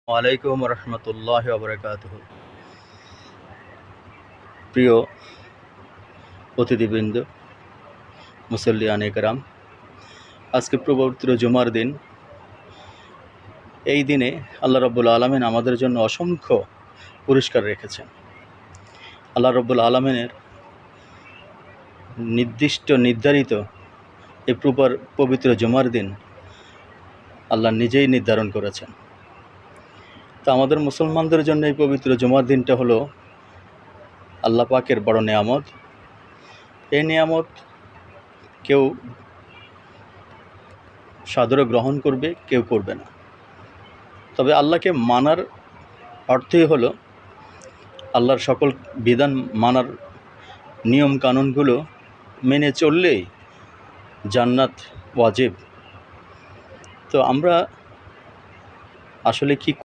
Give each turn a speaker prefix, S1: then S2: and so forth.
S1: ওয়ালাইকুম রহমতুল্লাহ ওবরাকাতুহু। প্রিয় অতিথিবৃন্দ, মুসল্লিয়ান একরাম, আজকে পবিত্র জুমার দিন। এই দিনে আল্লাহ রব্বুল আলমিন আমাদের জন্য অসংখ্য পুরস্কার রেখেছেন। আল্লাহ রব্বুল আলমিনের নির্ধারিত এই পবিত্র জুমার দিন আল্লাহ নিজেই নির্ধারণ করেছেন। তো আমাদের মুসলমানদের জন্য এই পবিত্র জুমার দিনটা হলো আল্লাহ পাকের বড় নেয়ামত। এই নেয়ামত কেউ সাদরে গ্রহণ করবে, কেউ করবে না। তবে আল্লাহকে মানার অর্থই হলো আল্লাহর সকল বিধান মানার, নিয়ম কানুনগুলো মেনে চললেই জান্নাত ওয়াজিব। তো আমরা আসলে কি